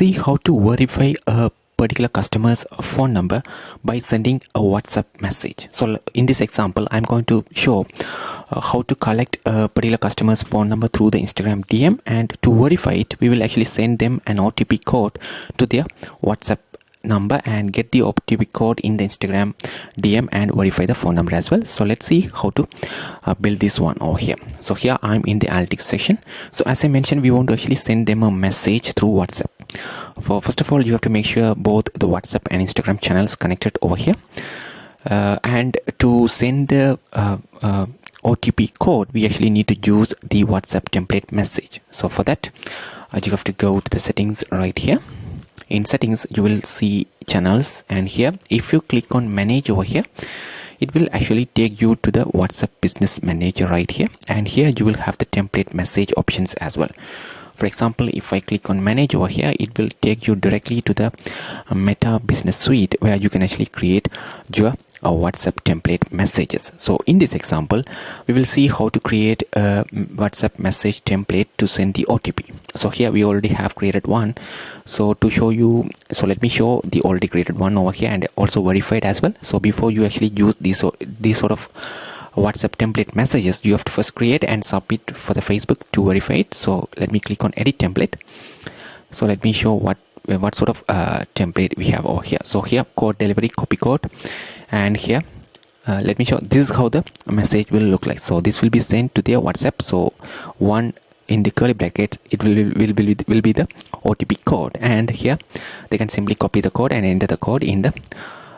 see how to verify a particular customer's phone number by sending a WhatsApp message. So in this example, I'm going to show how to collect a particular customer's phone number through the Instagram DM, and to verify it, we will actually send them an OTP code to their WhatsApp number and get the OTP code in the Instagram DM and verify the phone number as well. So let's see how to build this one over here. So here I'm in the analytics section. So as I mentioned, we want to actually send them a message through WhatsApp. First of all, you have to make sure both the WhatsApp and Instagram channels connected over here. And to send the OTP code, we actually need to use the WhatsApp template message. So for that, you have to go to the settings right here. In settings, you will see channels, and here if you click on manage over here, it will actually take you to the WhatsApp business manager right here, and here you will have the template message options as well. For example, if I click on manage over here, it will take you directly to the Meta business suite where you can actually create your WhatsApp template messages. So in this example, we will see how to create a WhatsApp message template to send the OTP. So here we already have created one. So to show you, so let me show the already created one over here and also verified as well. So before you actually use these sort of WhatsApp template messages, you have to first create and submit for the Facebook to verify it. So let me click on edit template. So let me show what sort of template we have over here. So here code delivery copy code, and here let me show, this is how the message will look like. So this will be sent to their WhatsApp. So one in the curly brackets, it will be the OTP code, and here they can simply copy the code and enter the code in the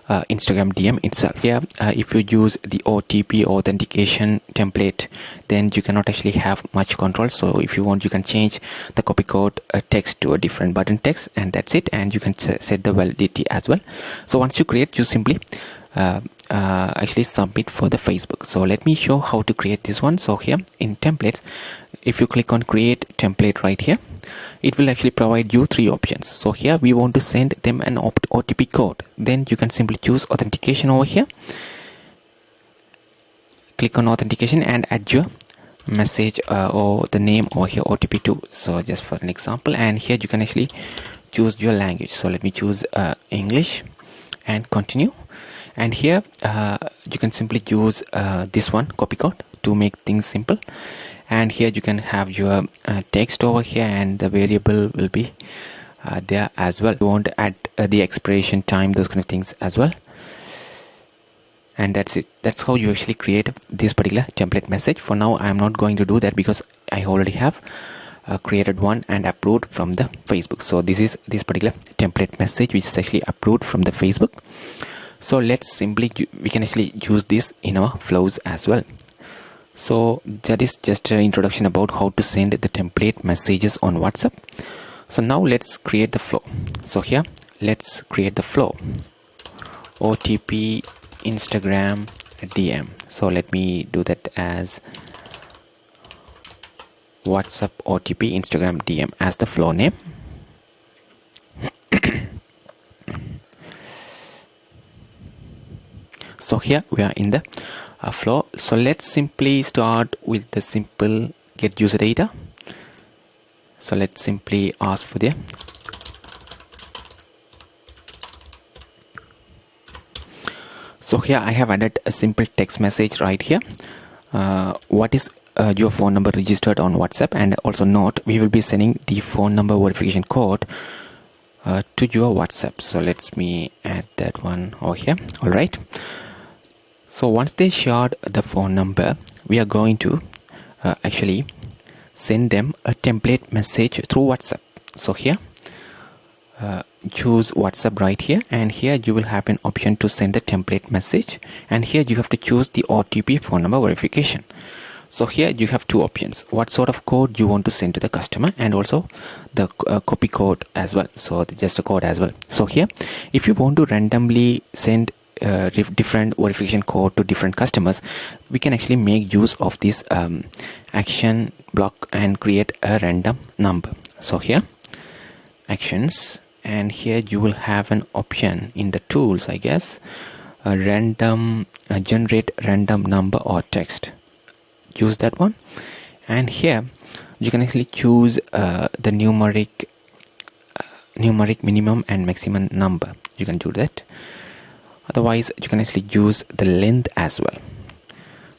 Instagram DM itself. Here if you use the OTP authentication template, then you cannot actually have much control. So if you want, you can change the copy code text to a different button text, and that's it, and you can set the validity as well. So once you create, you simply actually submit for the Facebook. So let me show how to create this one. So here in templates, if you click on create template right here, it will actually provide you three options. So here we want to send them an OTP code. Then you can simply choose authentication over here. Click on authentication and add your message or the name over here, OTP2. So just for an example, and here you can actually choose your language. So let me choose English and continue. And here you can simply use this one, copy code, to make things simple. And here you can have your text over here, and the variable will be there as well. You want to add the expiration time, those kind of things as well. And that's it. That's how you actually create this particular template message. For now, I'm not going to do that because I already have created one and approved from the Facebook. So this is this particular template message which is actually approved from the Facebook. So let's simply, we can actually use this in our flows as well. So that is just an introduction about how to send the template messages on WhatsApp. So now let's create the flow. So here let's create the flow, OTP Instagram DM. So let me do that as WhatsApp OTP Instagram DM as the flow name. So here we are in the flow. So let's simply start with the simple get user data. So let's simply ask for the so here I have added a simple text message right here. What is your phone number registered on WhatsApp, and also note we will be sending the phone number verification code to your WhatsApp. So let me add that one over here. All right. So once they shared the phone number, we are going to actually send them a template message through WhatsApp. So here choose WhatsApp right here, and here you will have an option to send the template message, and here you have to choose the OTP phone number verification. So here you have two options, what sort of code you want to send to the customer, and also the copy code as well. So just a code as well. So here if you want to randomly send different verification code to different customers, we can actually make use of this action block and create a random number. So here actions, and here you will have an option in the tools, I guess, a random generate random number or text. Use that one, and here you can actually choose the numeric numeric minimum and maximum number, you can do that. Otherwise you can actually use the length as well.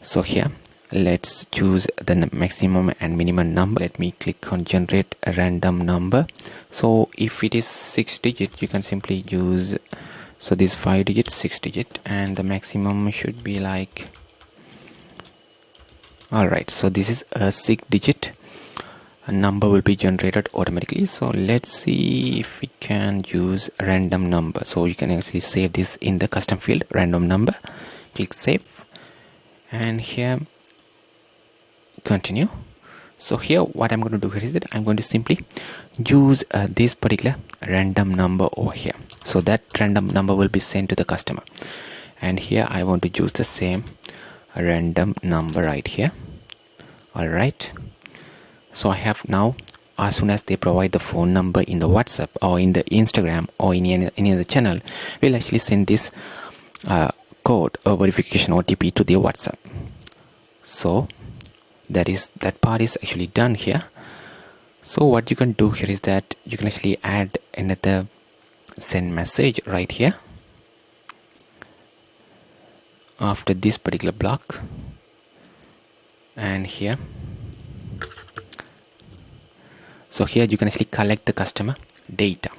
So here let's choose the maximum and minimum number. Let me click on generate a random number. So if it is 6 digit, you can simply use, so this 5 digit, 6 digit, and the maximum should be like, all right, so this is a 6 digit number will be generated automatically. So let's see if we can use a random number. So you can actually save this in the custom field, random number, click save, and here continue. So here what I'm going to do here is that I'm going to simply use this particular random number over here. So that random number will be sent to the customer, and here I want to use the same random number right here. All right, so I have now, as soon as they provide the phone number in the WhatsApp or in the Instagram or in any other channel, we'll actually send this code or verification OTP to their WhatsApp. So that part is actually done here. So what you can do here is that you can actually add another send message right here after this particular block, and here. So here you can actually collect the customer data.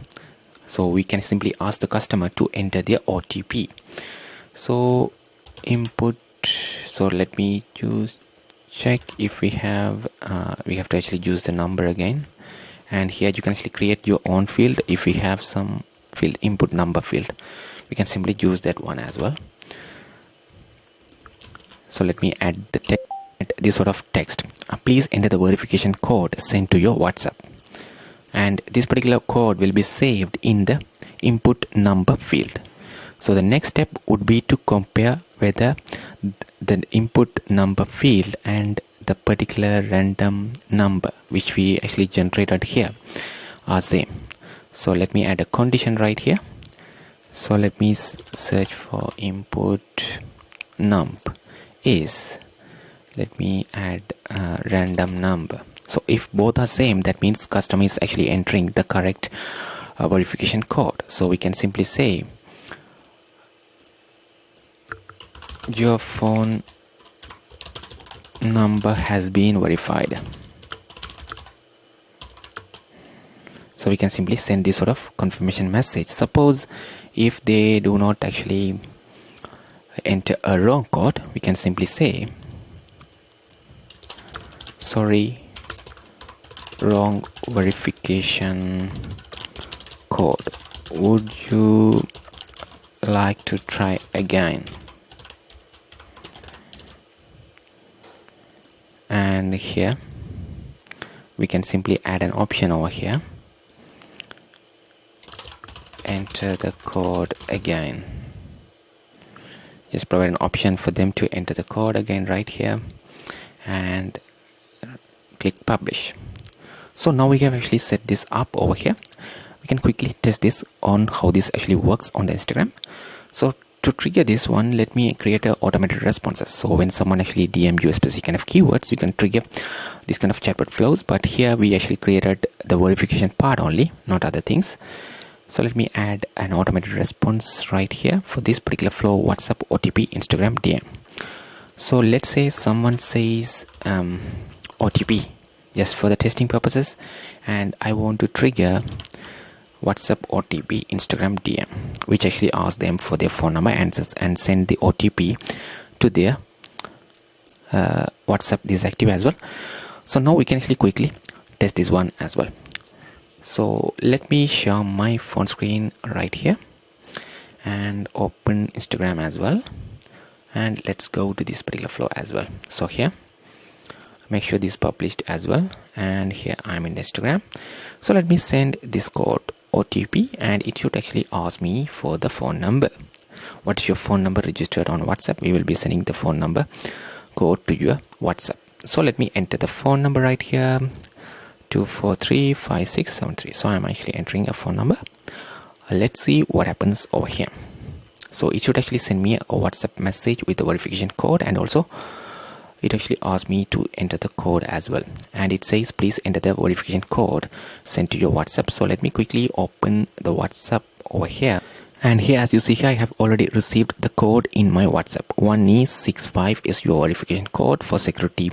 So we can simply ask the customer to enter their OTP. So input, so let me check if we have to actually use the number again, and here you can actually create your own field. If we have some field, input number field, we can simply use that one as well. So let me add the text, this sort of text. Please enter the verification code sent to your WhatsApp, and this particular code will be saved in the input number field. So the next step would be to compare whether the input number field and the particular random number which we actually generated here are same. So let me add a condition right here. So let me search for input num is, let me add a random number. So if both are same, that means customer is actually entering the correct verification code. So we can simply say your phone number has been verified. So we can simply send this sort of confirmation message. Suppose if they do not actually enter a wrong code, we can simply say, sorry, wrong verification code, would you like to try again? And here we can simply add an option over here, enter the code again. Just provide an option for them to enter the code again right here, and click publish. So now we have actually set this up over here. We can quickly test this on how this actually works on the Instagram. So to trigger this one, let me create a automated responses. So when someone actually DM you a specific kind of keywords, you can trigger this kind of chatbot flows. But here we actually created the verification part only, not other things. So let me add an automated response right here for this particular flow: WhatsApp, OTP, Instagram, DM. So let's say someone says OTP just for the testing purposes, and I want to trigger WhatsApp, OTP, Instagram, DM, which actually asks them for their phone number and send the OTP to their WhatsApp. This is active as well. So now we can actually quickly test this one as well. So let me share my phone screen right here and open Instagram as well, and let's go to this particular flow as well. So here, make sure this is published as well, and here I'm in Instagram. So let me send this code OTP, and it should actually ask me for the phone number. What is your phone number registered on WhatsApp? We will be sending the phone number code to your WhatsApp. So let me enter the phone number right here, 2435673. So I'm actually entering a phone number. Let's see what happens over here. So it should actually send me a WhatsApp message with the verification code and also it actually asks me to enter the code as well, and it says please enter the verification code sent to your WhatsApp. So let me quickly open the WhatsApp over here, and here as you see here I have already received the code in my WhatsApp. 1E65 is your verification code. For security,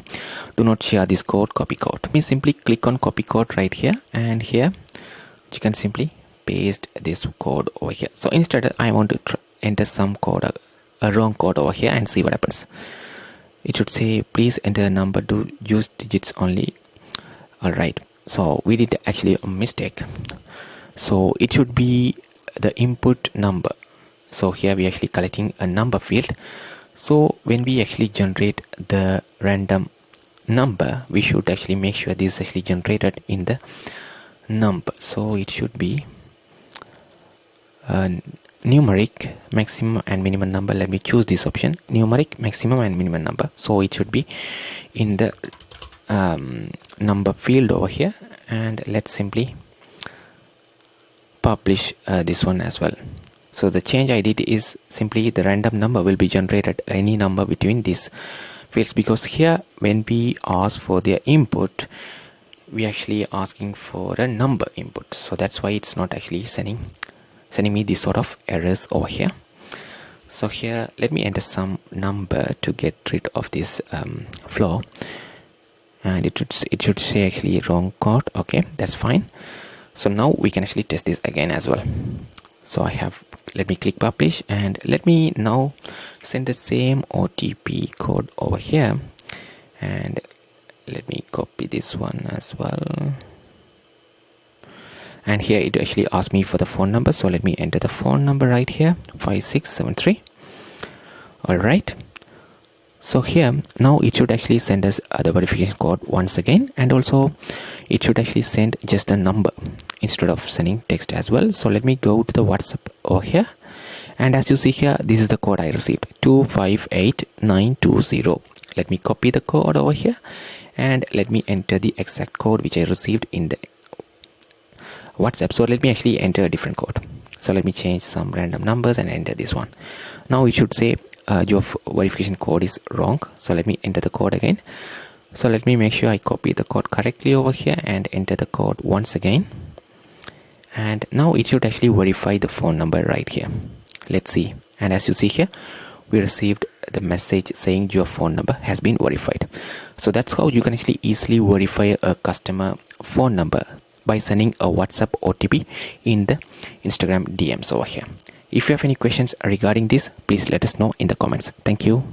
do not share this code. Copy code. Let me simply click on copy code right here, and here you can simply paste this code over here. So instead I want to enter some code, a wrong code over here, and see what happens. It should say please enter a number, do use digits only. Alright, so we did actually a mistake. So it should be the input number. So here we actually collecting a number field. So when we actually generate the random number, we should actually make sure this is actually generated in the number. So it should be numeric maximum and minimum number. Let me choose this option, numeric maximum and minimum number. So it should be in the number field over here, and let's simply publish this one as well. So the change I did is simply the random number will be generated any number between these fields, because here when we ask for their input, we actually asking for a number input. So that's why it's not actually sending me this sort of errors over here. So here let me enter some number to get rid of this flaw, and it should say actually wrong code. Okay, that's fine. So now we can actually test this again as well. So let me click publish, and let me now send the same OTP code over here, and let me copy this one as well. And here it actually asked me for the phone number, so let me enter the phone number right here, 5673. all right, so here now it should actually send us the verification code once again, and also it should actually send just a number instead of sending text as well. So let me go to the WhatsApp over here, and as you see here, this is the code I received, 258920. Let me copy the code over here, and let me enter the exact code which I received in the WhatsApp. So let me actually enter a different code. So let me change some random numbers and enter this one. Now it should say your verification code is wrong. So let me enter the code again. So let me make sure I copy the code correctly over here and enter the code once again. And now it should actually verify the phone number right here. Let's see. And as you see here, we received the message saying your phone number has been verified. So that's how you can actually easily verify a customer phone number by sending a WhatsApp OTP in the Instagram DMs over here. If you have any questions regarding this, please let us know in the comments. Thank you.